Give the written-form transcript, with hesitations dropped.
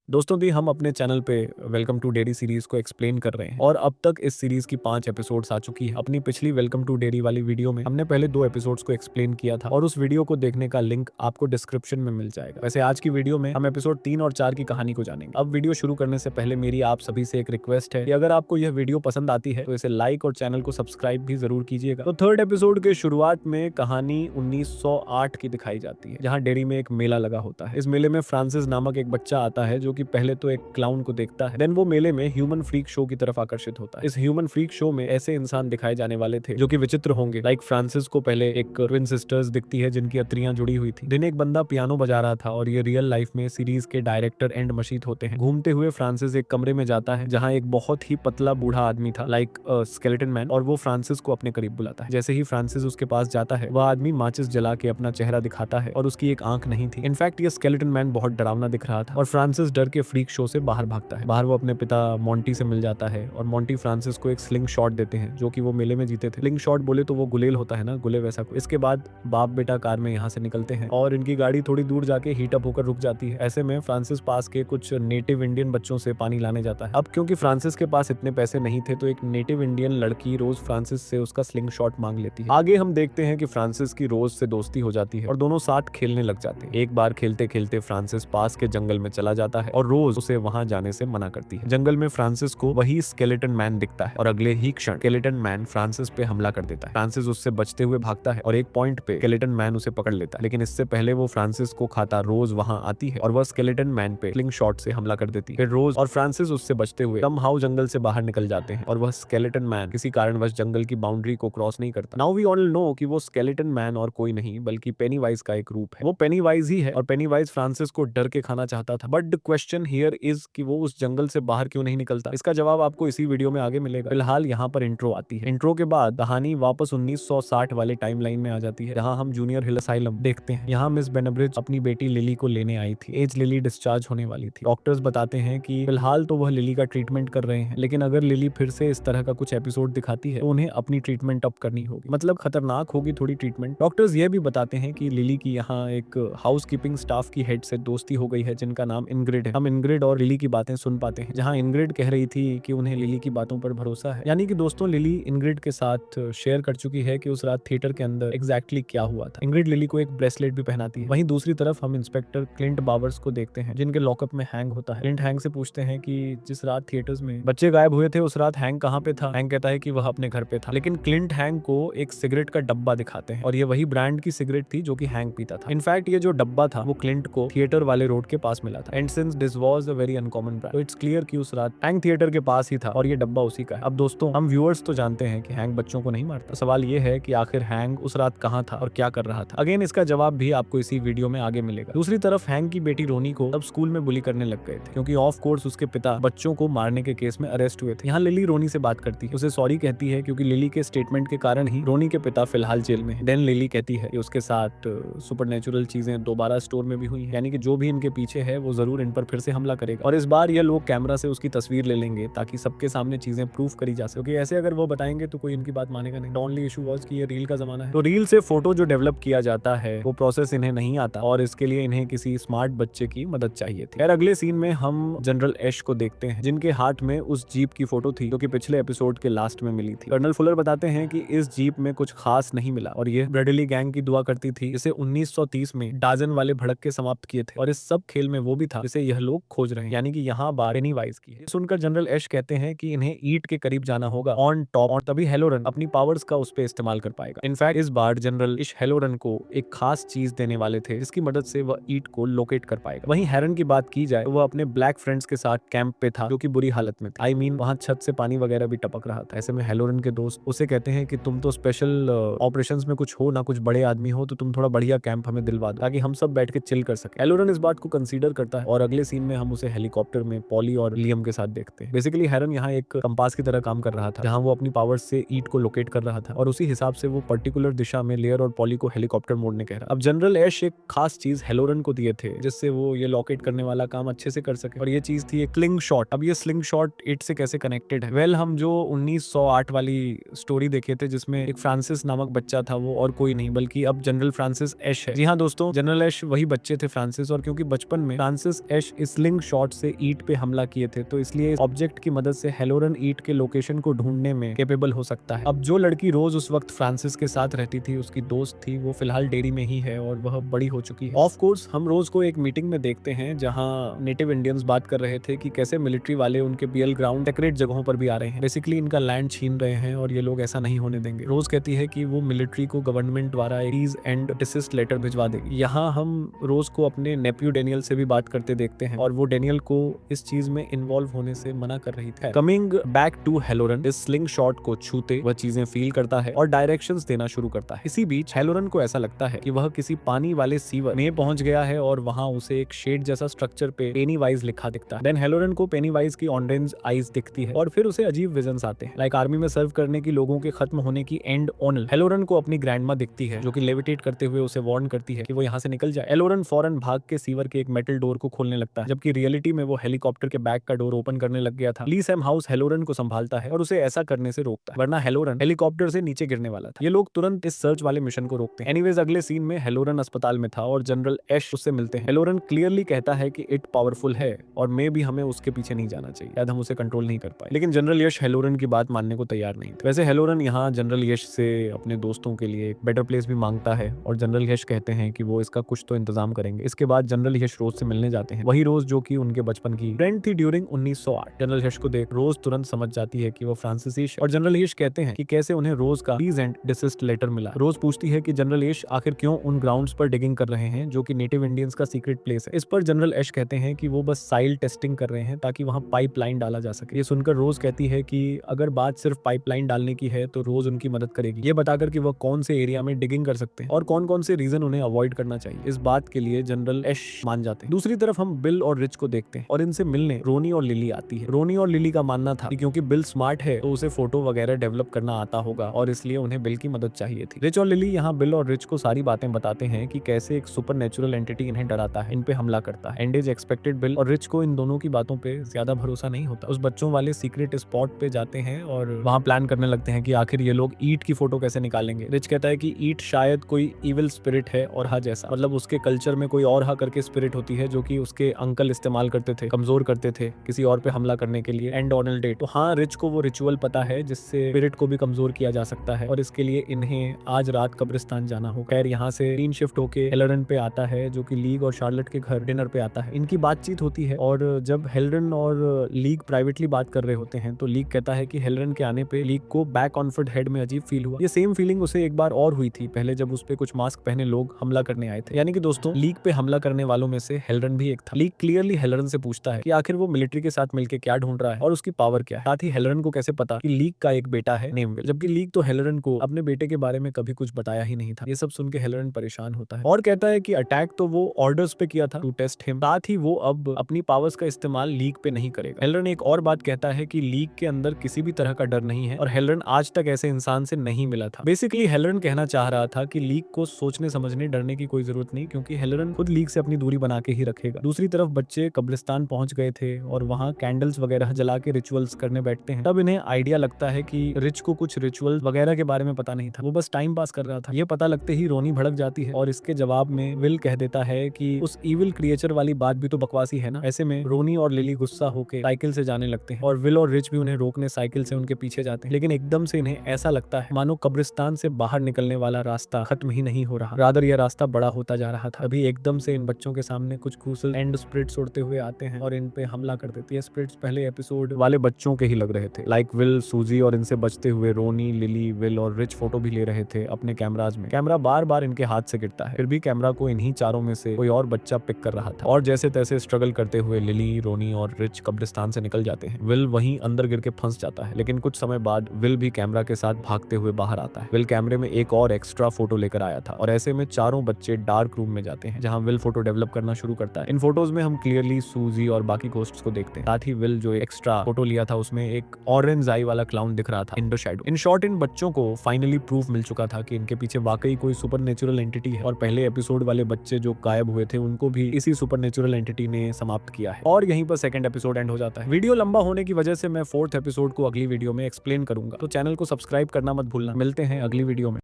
दोस्तों दी हम अपने चैनल पे वेलकम टू डेरी सीरीज को एक्सप्लेन कर रहे हैं और अब तक इस सीरीज की 5 एपिसोड्स आ चुकी है। अपनी पिछली वेलकम टू डेरी वाली वीडियो में हमने पहले 2 एपिसोड्स को एक्सप्लेन किया था और उस वीडियो को देखने का लिंक आपको डिस्क्रिप्शन में मिल जाएगा। वैसे आज की वीडियो में हम एपिसोड 3 और 4 की कहानी को जानेंगे। अब वीडियो शुरू करने से पहले मेरी आप सभी से एक रिक्वेस्ट है कि अगर आपको यह वीडियो पसंद आती है तो इसे लाइक और चैनल को सब्सक्राइब भी जरूर कीजिएगा। तो थर्ड एपिसोड के शुरुआत में कहानी 1908 की दिखाई जाती है, जहाँ डेरी में एक मेला लगा होता है। इस मेले में फ्रांसिस नामक एक बच्चा आता है जो कि पहले तो एक क्लाउन को देखता है, देन वो मेले में ह्यूमन फ्रीक शो की तरफ आकर्षित होता है। इस ह्यूमन फ्रीक शो में ऐसे इंसान दिखाए जाने वाले थे जो कि विचित्र होंगे। लाइक फ्रांसिस को पहले एक ट्विन सिस्टर्स दिखती है जिनकी अत्रियां जुड़ी हुई थी। दिन एक बंदा पियानो बजा रहा था और ये रियल लाइफ में सीरीज के डायरेक्टर एंड मशीद होते हैं। घूमते हुए फ्रांसिस एक कमरे में जाता है जहाँ एक बहुत ही पतला बूढ़ा आदमी था, लाइक स्केलेटन मैन, और वो फ्रांसिस को अपने करीब बुलाता है। जैसे ही फ्रांसिस उसके पास जाता है, वह आदमी माचिस जला के अपना चेहरा दिखाता है और उसकी एक आंख नहीं थी। इनफैक्ट ये स्केलेटन मैन बहुत डरावना दिख रहा था और फ्रांसिस डर के फ्रीक शो से बाहर भागता है। बाहर वो अपने पिता मॉन्टी से मिल जाता है और मॉन्टी फ्रांसिस को एक स्लिंग शॉट देते हैं जो कि वो मेले में जीते थे। स्लिंग शॉट बोले तो वो गुलेल होता है ना, गुले वैसा। इसके बाद बाप बेटा कार में यहाँ से निकलते हैं और इनकी गाड़ी थोड़ी दूर जाके हीट अप होकर रुक जाती है। ऐसे में फ्रांसिस पास के कुछ नेटिव इंडियन बच्चों से पानी लाने जाता है। अब क्योंकि फ्रांसिस के पास इतने पैसे नहीं थे तो एक नेटिव इंडियन लड़की रोज फ्रांसिस से उसका स्लिंग शॉट मांग लेती है। आगे हम देखते हैं कि फ्रांसिस की रोज से दोस्ती हो जाती है और दोनों साथ खेलने लग जाते हैं। एक बार खेलते खेलते फ्रांसिस पास के जंगल में चला जाता है और रोज उसे वहां जाने से मना करती है। जंगल में फ्रांसिस को वही स्केलेटन मैन दिखता है और अगले ही क्षण स्केलेटन मैन फ्रांसिस पे हमला कर देता है। फ्रांसिस उससे बचते हुए भागता है और एक पॉइंट पे स्केलेटन मैन उसे पकड़ लेता है, लेकिन इससे पहले वो फ्रांसिस को खाता रोज वहां आती है और वह स्केलेटन मैन पे स्लिंग शॉट से हमला कर देती है। फिर रोज और फ्रांसिस उससे बचते हुए समहाउ जंगल से बाहर निकल जाते हैं और वह स्केलेटन मैन किसी कारणवश जंगल की बाउंड्री को क्रॉस नहीं करता। नाउ वी ऑल नो कि वो स्केलेटन मैन और कोई नहीं बल्कि पेनीवाइज का एक रूप है। वो पेनीवाइज ही है और पेनीवाइज फ्रांसिस को डर के खाना चाहता था। But the question here is कि वो उस जंगल से बाहर क्यों नहीं निकलता। इसका जवाब आपको इसी वीडियो में आगे मिलेगा। फिलहाल यहाँ पर इंट्रो आती है। इंट्रो के बाद कहानी वापस 1960 वाले टाइमलाइन में आ जाती है, जहाँ हम जूनियर हिल असाइलम देखते हैं। यहाँ मिस बेनब्रिज अपनी बेटी लिली को लेने आई थी। एज लिली डिस्चार्ज होने वाली थी। डॉक्टर्स बताते हैं कि फिलहाल तो वह लिली का ट्रीटमेंट कर रहे हैं, लेकिन अगर लिली फिर से इस तरह का कुछ एपिसोड दिखाती है तो उन्हें अपनी ट्रीटमेंट अप करनी होगी, मतलब खतरनाक होगी थोड़ी ट्रीटमेंट। डॉक्टर्स ये भी बताते हैं कि लिली की यहाँ एक हाउस कीपिंग स्टाफ की हेड से दोस्ती हो गई है जिनका नाम इनग्रिड है। हम इनग्रिड और लिली की बातें सुन पाते हैं, जहाँ इनग्रिड कह रही थी कि उन्हें लिली की बातों पर भरोसा है। यानी कि दोस्तों लिली इनग्रिड के साथ शेयर कर चुकी है कि उस रात थिएटर के अंदर एग्जैक्टली क्या हुआ था। इनग्रिड लिली को एक ब्रेसलेट भी पहनाती है। वहीं दूसरी तरफ हम इंस्पेक्टर क्लिंट बावर्स को देखते हैं जिनके लॉकअप में हैंग होता है। क्लिंट हैंग से पूछते हैं कि जिस रात थिएटर्स में बच्चे गायब हुए थे उस रात हैंग कहाँ पे था। हैंग कहता है कि वह अपने घर पे था, लेकिन क्लिंट हैंग को एक सिगरेट का डब्बा दिखाते हैं और ये वही ब्रांड की सिगरेट थी जो कि हैंग पीता था। इनफैक्ट ये जो डब्बा था वो क्लिंट को थिएटर वाले रोड के पास मिला था। And since this was a very uncommon brand, तो इट्स क्लियर कि उस रात हैंग थिएटर के पास ही था और ये डब्बा उसी का है। अब दोस्तों हम व्यूअर्स तो जानते हैं कि हैंग बच्चों को नहीं मारता। सवाल ये है कि आखिर हैंग उस रात कहाँ था और क्या कर रहा था। अगेन इसका जवाब भी आपको इसी वीडियो में आगे मिलेगा। दूसरी तरफ हैंग की बेटी रोनी को तब स्कूल में बुली करने लग गए थे क्योंकि ऑफ कोर्स उसके पिता बच्चों को मारने के केस में अरेस्ट हुए थे। यहाँ लिली रोनी से बात करती है, उसे सॉरी कहती है क्योंकि लिली के स्टेटमेंट के कारण ही रोनी के पिता फिलहाल जेल में है। देन लिली कहती है कि उसके साथ सुपरनेचुरल चीजें दोबारा स्टोर में भी हुई हैं, यानी कि जो भी इनके पीछे है वो जरूर इन पर फिर से हमला करेगा और इस बार ये लोग कैमरा से उसकी तस्वीर ले लेंगे ताकि सबके सामने चीजें प्रूफ करी जा सके। क्योंकि ऐसे अगर वो बताएंगे तो कोई इनकी बात मानेगा नहीं। द ओनली इशू वाज कि ये रील का जमाना है, तो रील से फोटो जो डेवलप किया जाता है वो प्रोसेस इन्हें नहीं आता और इसके लिए इन्हें किसी स्मार्ट बच्चे की मदद चाहिए थी। खैर अगले सीन में हम जनरल ऐश को देखते हैं जिनके हाथ में उस जीप की फोटो थी जो कि पिछले एपिसोड के लास्ट में मिली थी। कर्नल फुलर बताते हैं कि इस जीप में कुछ खास नहीं मिला और ये ब्रेडली गैंग की दुआ करती थी जिसे 1930 में डाजन वाले भड़क के समाप्त किए थे और इस सब खेल में वो भी था जिसे यह लोग खोज रहे हैं, यानी कि यहाँ बार पेनीवाइज की है। सुनकर जनरल ऐश कहते हैं कि इन्हें ईट के करीब जाना होगा ऑन टॉप, और तभी हेलोरन अपनी पावर्स का उस पर इस्तेमाल कर पाएगा। इनफैक्ट इस बार जनरल इस हेलोरन को एक खास चीज देने वाले थे जिसकी मदद से वह ईट को लोकेट कर पाएगा। वहीं हेरन की बात की जाए तो वह अपने ब्लैक फ्रेंड्स के साथ कैंप पे था जो कि बुरी हालत में था। आई मीन वहां छत से पानी वगैरह भी टपक रहा था। ऐसे में हेलोरन के दोस्त उसे कहते हैं कि तुम तो स्पेशल ऑपरेशंस में कुछ हो ना, कुछ बड़े आदमी हो, तो तुम थोड़ा बढ़िया कैंप हमें दिलवा दो ताकि हम सब बैठ के चिल कर सके। हेलोरन इस बात को कंसीडर करता है और अगले सीन में हम उसे हेलीकॉप्टर में पॉली और लियम के साथ देखते हैं। बेसिकली हेरन यहाँ एक कंपास की तरह काम कर रहा था जहाँ वो अपनी पावर्स से ईट को लोकेट कर रहा था और उसी हिसाब से वो पर्टिकुलर दिशा में लेयर और पॉली को हेलीकॉप्टर मोड़ने कह रहा। अब जनरल ऐश एक खास चीज हेलोरन को दिए थे जिससे वो ये लोकेट करने वाला काम अच्छे से कर सके और ये चीज थी एक स्लिंग शॉट। अब ये स्लिंग शॉट ईट से कैसे कनेक्टेड है? वेल हम जो 1908 वाली स्टोरी देखे थे जिसमें एक फ्रांसिस नामक बच्चा था, वो और कोई नहीं बल्कि अब जनरल फ्रांसिस ऐश है। जी हाँ दोस्तों, जनरल ऐश वही बच्चे थे फ्रांसिस, और क्योंकि बचपन में फ्रांसिस ऐश स्लिंग शॉट से ईट पे हमला किए थे, तो इसलिए इस ऑब्जेक्ट की मदद से हेलोरन ईट के लोकेशन को ढूंढने में कैपेबल हो सकता है। अब जो लड़की रोज उस वक्त फ्रांसिस के साथ रहती थी, उसकी दोस्त थी, वो फिलहाल डेरी में ही है और वह बड़ी हो चुकी है। ऑफ कोर्स हम रोज को एक मीटिंग में देखते हैं जहां नेटिव इंडियंस बात कर रहे थे कि कैसे मिलिट्री वाले उनके बीएल ग्राउंड सेक्रेट जगहों पर भी आ रहे हैं, बेसिकली इनका लैंड छीन रहे हैं और ये लोग ऐसा नहीं होने देंगे। रोज कहती है कि वो मिलिट्री को गवर्नमेंट द्वारा सीज एंड डिसिस्ट लेटर भिजवा देगी। यहाँ हम रोज को अपने नेप्यू डेनियल से भी बात करते देखते हैं और वो डेनियल को इस चीज में इन्वॉल्व होने से मना कर रही थी। कमिंग बैक टू हेलोरन, इस स्लिंग शॉट को छूते वह चीजें फील करता है और डायरेक्शंस देना शुरू करता है। इसी बीच हेलोरन को ऐसा लगता है कि वह किसी पानी वाले सीवर में पहुंच गया है और वहां उसे एक शेड जैसा स्ट्रक्चर पे पेनीवाइज लिखा दिखता है। देन हेलोरन को पेनीवाइज की ऑरेंज आईज दिखती है और फिर उसे अजीब विजन्स आते हैं, लाइक आर्मी में सर्व करने की लोगों के खत्म होने की एंड ओनल। हेलोरन को अपनी ग्रैंडमा दिखती है जो कि लेविटेट करते हुए उसे वार्न करती है कि वो यहाँ से निकल जाए। हेलोरन फौरन भाग के सीवर के एक मेटल डोर को खोलने लगता है, जबकि रियलिटी में वो हेलीकॉप्टर के बैक का डोर ओपन करने लग गया था। ली सैम हाउस हेलोरन को संभालता है और उसे ऐसा करने से रोकता है, वरना हेलोरन हेलीकॉप्टर से नीचे गिरने वाला था। ये लोग तुरंत इस सर्च वाले मिशन को रोकते हैं। एनीवेज अगले सीन में हेलोरन अस्पताल में था और जनरल एश उससे मिलते हैं। हेलोरन क्लियरली कहता है कि इट पावरफुल है और मे भी हमें उसके पीछे नहीं जाना चाहिए, शायद हम उसे कंट्रोल नहीं कर पाए। लेकिन जनरल यश हेलोरन की बात मानने को तैयार नहीं थे। वैसे हेलोरन यहाँ जनरल यश से अपने दोस्तों के लिए एक बेटर प्लेस भी मांगता है और जनरल यश कहते हैं कि वो इसका कुछ तो इंतजाम करेंगे। इसके बाद जनरल यश रोज से मिलने जाते हैं, वही रोज जो कि उनके बचपन की फ्रेंड थी ड्यूरिंग 1908। जनरल यश को देख रोज तुरंत समझ जाती है कि वो फ्रांसिसी है और जनरल यश कहते हैं कि कैसे उन्हें रोज का सीज एंड डिसिस्ट लेटर मिला। रोज पूछती है कि जनरल यश आखिर क्यों उन ग्राउंड्स पर डिगिंग कर रहे हैं जो कि नेटिव इंडियंस का सीक्रेट प्लेस है। इस पर जनरल यश कहते हैं कि वो बस साइल टेस्टिंग कर रहे हैं ताकि वहां पाइपलाइन डाला जा सके। ये सुनकर रोज कहती है कि अगर बात सिर्फ पाइपलाइन डालने की है तो रोज उनकी मदद करेगी, ये बताकर कि वह कौन से एरिया में डिगिंग कर सकते हैं और कौन कौन से रीजन उन्हें अवॉइड करना चाहिए। इस बात के लिए जनरल यश मान जाते हैं। दूसरी तरफ हम बिल और रिच को देखते हैं और इनसे मिलने रोनी और लिली आती है। रोनी और लिली का मानना था कि क्योंकि बिल स्मार्ट है तो उसे फोटो वगैरह डेवलप करना आता होगा और इसलिए उन्हें बिल की मदद चाहिए थी। रिच और लिली यहाँ बिल और रिच को सारी बातें बताते हैं कि कैसे एक सुपर नेचुरल एंटिटी इन्हें डराता है, इन पे हमला करता है। एंड इज एक्सपेक्टेड बिल और रिच को इन दोनों की बातों पे ज्यादा भरोसा नहीं होता। उस बच्चों वाले सीक्रेट स्पॉट पे जाते हैं और वहां प्लान करने लगते हैं कि आखिर ये लोग ईट की फोटो कैसे निकालेंगे। रिच कहता है कि ईट शायद कोई इविल स्पिरिट है और हा जैसा, मतलब उसके कल्चर में कोई और हा करके स्पिरिट होती है जो कि उसके अंकल इस्तेमाल करते थे, कमजोर करते थे किसी और पे हमला करने के लिए एंड ऑनल डेट। तो हाँ, रिच को वो रिचुअल पता है जिससे स्पिरिट को भी कमजोर किया जा सकता है और इसके लिए इन्हें आज रात कब्रिस्तान जाना हो। खैर यहाँ से तीन शिफ्ट होके हेलोरन पे आता है जो कि लीग और शार्लेट के घर डिनर पे आता है। इनकी बातचीत होती है और जब हेलोरन और लीग प्राइवेटली बात कर रहे होते हैं तो लीग कहता है कि हेलोरन के आने पे लीग को बैक ऑन फुट हेड में अजीब फील हुआ। ये सेम फीलिंग उसे एक बार और हुई थी पहले जब उस पे कुछ मास्क पहने लोग हमला करने आए थे। यानी कि दोस्तों लीग पे हमला करने वालों में से हेलोरन भी एक था। लीग क्लियरली हेलोरन से पूछता है कि आखिर वो मिलिट्री के साथ मिलकर क्या ढूंढ रहा है और उसकी पावर क्या है। साथ ही हेलोरन को कैसे पता कि लीग का एक बेटा है नेम विल, जबकि लीग तो हेलोरन को अपने बेटे के बारे में कभी कुछ बताया ही नहीं था। ये सब सुन के हेलोरन परेशान होता है और कहता है कि अटैक तो वो ऑर्डर्स पे किया था टू टेस्ट हिम, साथ ही वो अब अपनी पावर्स का इस्तेमाल लीग पे नहीं करेगा। हेलोरन एक और बात कहता है कि लीग के अंदर किसी भी तरह का डर नहीं है और हेलोरन आज तक ऐसे इंसान से नहीं मिला था। बेसिकली हेलोरन कहना चाह रहा था कि लीग को सोचने समझने डरने की कोई जरूरत नहीं, क्योंकि हेलोरन खुद लीग से अपनी दूरी बना के ही रखेगा। दूसरी तरफ बच्चे कब्रिस्तान पहुंच गए थे और वहां कैंडल्स वगैरह जला के रिचुअल्स करने बैठते हैं। तब इन्हें आइडिया लगता है कि रिच को कुछ रिचुअल वगैरह के बारे में पता नहीं था, वो बस टाइम पास कर रहा था। ये पता लगते ही रोनी भड़क जाती है और इसके जवाब में विल कह देता है कि उस इविल क्रिएचर वाली बात भी तो बकवासी है ना। ऐसे में रोनी और लिली गुस्सा होकर साइकिल से जाने लगते हैं और विल और रिच भी उन्हें रोकने साइकिल से उनके पीछे जाते हैं। लेकिन एकदम से इन्हें ऐसा लगता है मानो कब्रिस्तान से बाहर निकलने वाला रास्ता खत्म ही नहीं हो रहा, रादर यह रास्ता बड़ा होता जा रहा था। अभी एकदम से इन बच्चों के सामने कुछ क्रूसल एंड स्पिरिट्स उड़ते हुए आते हैं और इन पे हमला कर देते हैं। स्पिरिट्स पहले एपिसोड वाले बच्चों के ही लग रहे थे, लाइक विल, सूजी, और इनसे बचते हुए रोनी, लिली, विल और रिच फोटो भी ले रहे थे अपने कैमराज में। कैमरा बार बार इनके हाथ से गिरता है, फिर भी कैमरा को इन्हीं चारों में से कोई और बच्चा पिक कर रहा था और जैसे तैसे स्ट्रगल करते हुए लिली, रोनी और रिच कब्रिस्तान से निकल जाते हैं। विल वहीं अंदर गिर के फंस जाता है, लेकिन कुछ समय बाद विल भी कैमरा के साथ भागते हुए बाहर आता है। विल कैमरे में एक और एक्स्ट्रा फोटो लेकर आया था और ऐसे में चारों बच्चे डार्क रूम में जाते हैं जहां विल फोटो डेवलप करना शुरू करता है। इन फोटोज में हम क्लियरली सूजी और बाकी घोस्ट्स को देखते हैं। साथ ही विल जो एक्स्ट्रा फोटो लिया था उसमें एक ऑरेंज आई वाला क्लाउन दिख रहा था in the shadow. In short इन बच्चों को फाइनली प्रूफ मिल चुका था कि इनके पीछे वाकई कोई सुपर नेचुरल एंटिटी है और पहले एपिसोड वाले बच्चे जो गायब हुए थे उनको भी इसी सुपर नेचुरल एंटिटी ने समाप्त किया है। और यहीं पर सेकंड एपिसोड एंड हो जाता है। वीडियो लंबा होने की वजह से मैं फोर्थ एपिसोड को अगली वीडियो में एक्सप्लेन करूंगा, तो चैनल को सब्सक्राइब करना मत भूलना। मिलते हैं अगली वीडियो में।